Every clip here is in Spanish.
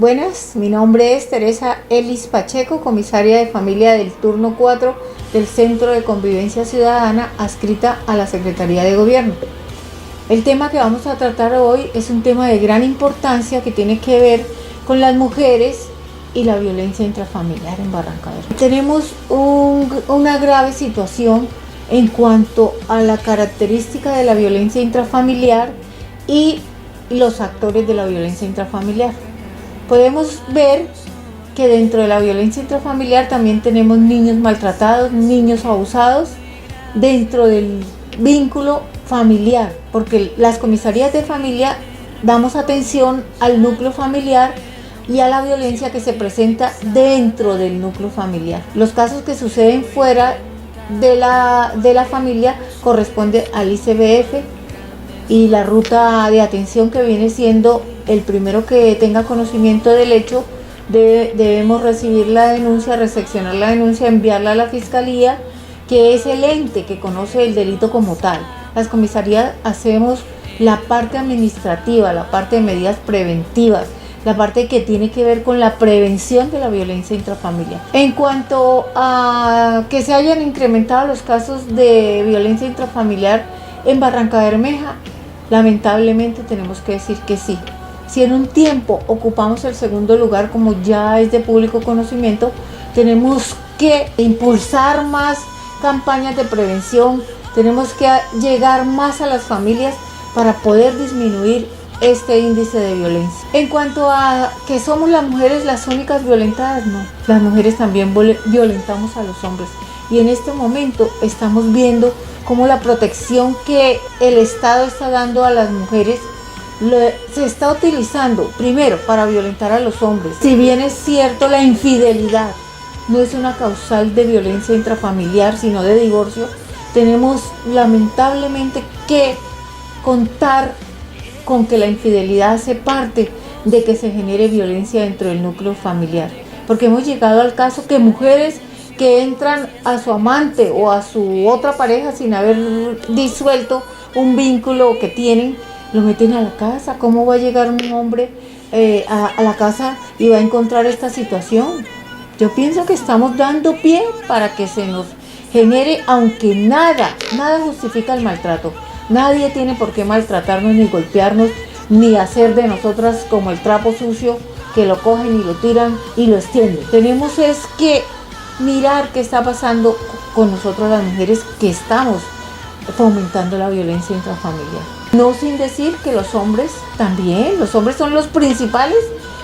Buenas, mi nombre es Teresa Elis Pacheco, comisaria de familia del turno 4 del Centro de Convivencia Ciudadana, adscrita a la Secretaría de Gobierno. El tema que vamos a tratar hoy es un tema de gran importancia que tiene que ver con las mujeres y la violencia intrafamiliar en Barrancabermeja. Tenemos una grave situación en cuanto a la característica de la violencia intrafamiliar y los actores de la violencia intrafamiliar. Podemos ver que dentro de la violencia intrafamiliar también tenemos niños maltratados, niños abusados dentro del vínculo familiar, porque las comisarías de familia damos atención al núcleo familiar y a la violencia que se presenta dentro del núcleo familiar. Los casos que suceden fuera de la familia corresponde al ICBF y la ruta de atención, que viene siendo el primero que tenga conocimiento del hecho. Debemos recibir la denuncia, recepcionar la denuncia, enviarla a la fiscalía, que es el ente que conoce el delito como tal. Las comisarías hacemos la parte administrativa, la parte de medidas preventivas, la parte que tiene que ver con la prevención de la violencia intrafamiliar. En cuanto a que se hayan incrementado los casos de violencia intrafamiliar en Barrancabermeja, lamentablemente tenemos que decir que sí. Si en un tiempo ocupamos el segundo lugar, como ya es de público conocimiento, tenemos que impulsar más campañas de prevención, tenemos que llegar más a las familias para poder disminuir este índice de violencia. En cuanto a que somos las mujeres las únicas violentadas, no, las mujeres también violentamos a los hombres, y en este momento estamos viendo cómo la protección que el Estado está dando a las mujeres se está utilizando primero para violentar a los hombres. Si bien es cierto, la infidelidad no es una causal de violencia intrafamiliar, sino de divorcio, tenemos lamentablemente que contar con que la infidelidad hace parte de que se genere violencia dentro del núcleo familiar, porque hemos llegado al caso que mujeres que entran a su amante o a su otra pareja sin haber disuelto un vínculo que tienen, lo meten a la casa. ¿Cómo va a llegar un hombre a la casa y va a encontrar esta situación? Yo pienso que estamos dando pie para que se nos genere, aunque nada justifica el maltrato. Nadie tiene por qué maltratarnos, ni golpearnos, ni hacer de nosotras como el trapo sucio que lo cogen y lo tiran y lo extienden. Tenemos es que mirar qué está pasando con nosotros las mujeres que estamos fomentando la violencia intrafamiliar. No sin decir que los hombres también, los hombres son los principales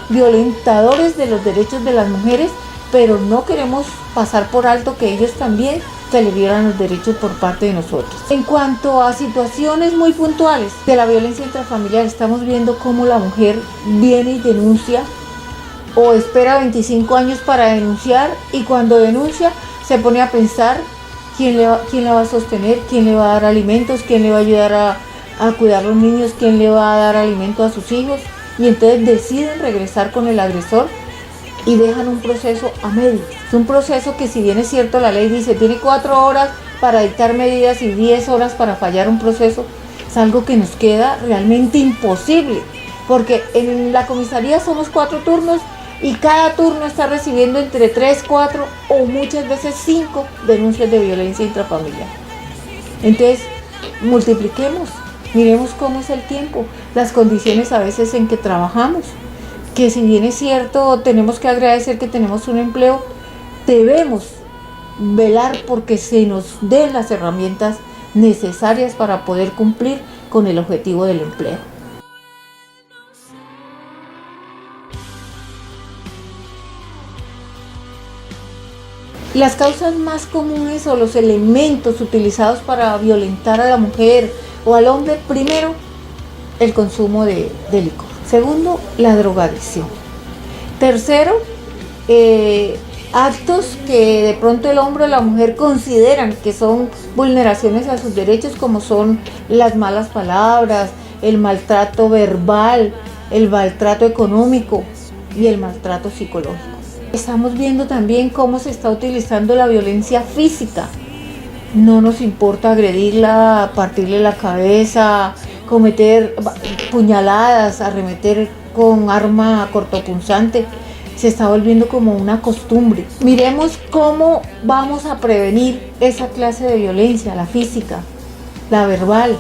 violentadores de los derechos de las mujeres, pero no queremos pasar por alto que ellos también se le violan los derechos por parte de nosotros. En cuanto a situaciones muy puntuales de la violencia intrafamiliar, estamos viendo cómo la mujer viene y denuncia, o espera 25 años para denunciar, y cuando denuncia se pone a pensar quién la va a sostener, quién le va a dar alimentos, quién le va a ayudar a cuidar a los niños, quién le va a dar alimento a sus hijos, y entonces deciden regresar con el agresor y dejan un proceso a medias. Es un proceso que, si bien es cierto, la ley dice tiene 4 horas para dictar medidas y 10 horas para fallar un proceso, es algo que nos queda realmente imposible, porque en la comisaría somos 4 turnos y cada turno está recibiendo entre 3, 4 o muchas veces 5 denuncias de violencia intrafamiliar. Entonces, multipliquemos, miremos cómo es el tiempo, las condiciones a veces en que trabajamos, que si bien es cierto, tenemos que agradecer que tenemos un empleo, debemos velar porque se nos den las herramientas necesarias para poder cumplir con el objetivo del empleo. Las causas más comunes o los elementos utilizados para violentar a la mujer o al hombre: primero, el consumo de licor. Segundo, la drogadicción. Tercero, actos que de pronto el hombre o la mujer consideran que son vulneraciones a sus derechos, como son las malas palabras, el maltrato verbal, el maltrato económico y el maltrato psicológico. Estamos viendo también cómo se está utilizando la violencia física. No nos importa agredirla, partirle la cabeza, cometer puñaladas, arremeter con arma cortopunzante se está volviendo como una costumbre. Miremos cómo vamos a prevenir esa clase de violencia, la física, la verbal.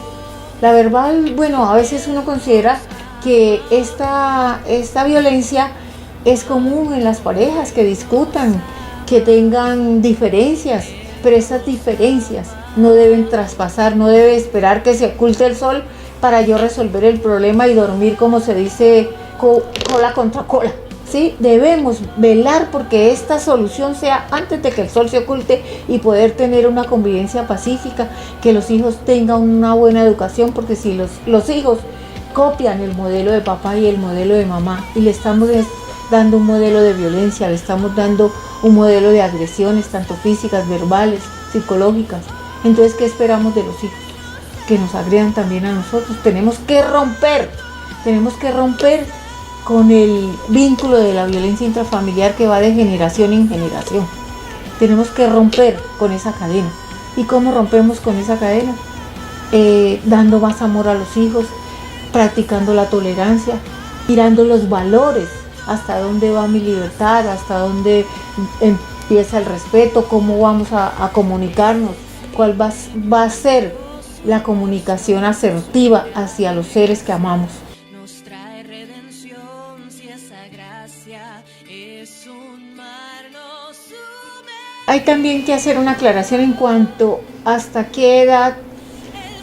La verbal, bueno, a veces uno considera que esta violencia es común en las parejas, que discutan, que tengan diferencias, pero esas diferencias no deben traspasar, no debe esperar que se oculte el sol para yo resolver el problema y dormir, como se dice, cola contra cola. ¿Sí? Debemos velar porque esta solución sea antes de que el sol se oculte y poder tener una convivencia pacífica, que los hijos tengan una buena educación, porque si los hijos copian el modelo de papá y el modelo de mamá y le estamos dando un modelo de violencia, le estamos dando un modelo de agresiones, tanto físicas, verbales, psicológicas, entonces ¿qué esperamos de los hijos? Que nos agredan también a nosotros. Tenemos que romper con el vínculo de la violencia intrafamiliar que va de generación en generación. Tenemos que romper con esa cadena. ¿Y cómo rompemos con esa cadena? Dando más amor a los hijos, practicando la tolerancia, mirando los valores, hasta dónde va mi libertad, hasta dónde empieza el respeto, cómo vamos a comunicarnos, cuál va a ser la comunicación asertiva hacia los seres que amamos. Hay también que hacer una aclaración en cuanto hasta qué edad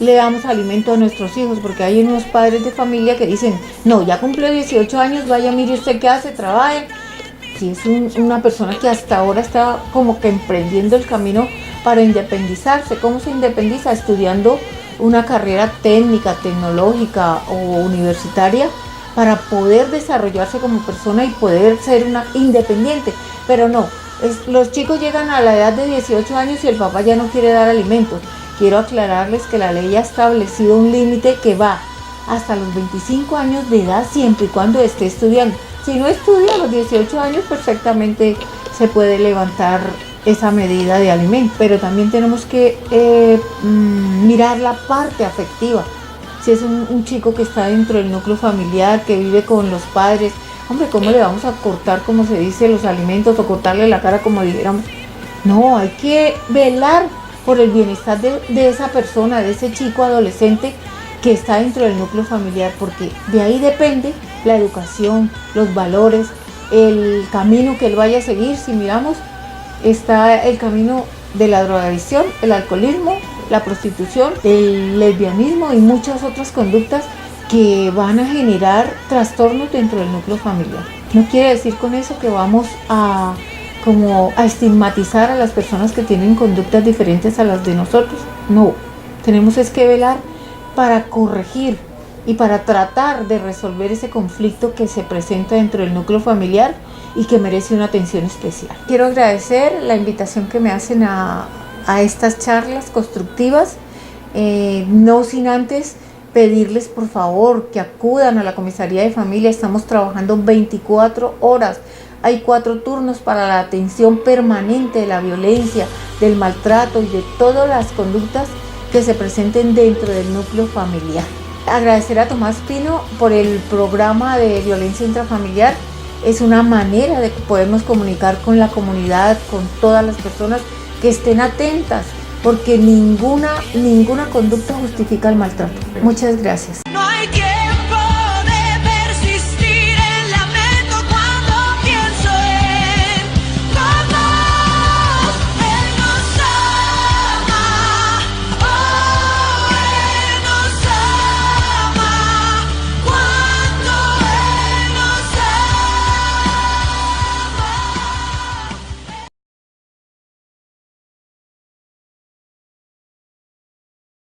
le damos alimento a nuestros hijos, porque hay unos padres de familia que dicen, no, ya cumplió 18 años, vaya, mire usted qué hace, trabaje. Si es una persona que hasta ahora está como que emprendiendo el camino para independizarse. ¿Cómo se independiza? Estudiando una carrera técnica, tecnológica o universitaria para poder desarrollarse como persona y poder ser una independiente. Pero no, los chicos llegan a la edad de 18 años y el papá ya no quiere dar alimentos. Quiero aclararles que la ley ha establecido un límite que va hasta los 25 años de edad, siempre y cuando esté estudiando. Si no estudia a los 18 años, perfectamente se puede levantar esa medida de alimento. Pero también tenemos que mirar la parte afectiva. Si es un chico que está dentro del núcleo familiar, que vive con los padres, hombre, ¿cómo le vamos a cortar, como se dice, los alimentos o cortarle la cara, como dijéramos? No, hay que velar por el bienestar de esa persona, de ese chico adolescente que está dentro del núcleo familiar, porque de ahí depende la educación, los valores, el camino que él vaya a seguir. Si miramos, está el camino de la drogadicción, el alcoholismo, la prostitución, el lesbianismo y muchas otras conductas que van a generar trastornos dentro del núcleo familiar. No quiere decir con eso que vamos a estigmatizar a las personas que tienen conductas diferentes a las de nosotros. No, tenemos es que velar para corregir y para tratar de resolver ese conflicto que se presenta dentro del núcleo familiar y que merece una atención especial. Quiero agradecer la invitación que me hacen a estas charlas constructivas, no sin antes pedirles por favor que acudan a la Comisaría de Familia. Estamos trabajando 24 horas. Hay 4 turnos para la atención permanente de la violencia, del maltrato y de todas las conductas que se presenten dentro del núcleo familiar. Agradecer a Tomás Pino por el programa de violencia intrafamiliar. Es una manera de podernos comunicar con la comunidad, con todas las personas que estén atentas, porque ninguna conducta justifica el maltrato. Muchas gracias. No hay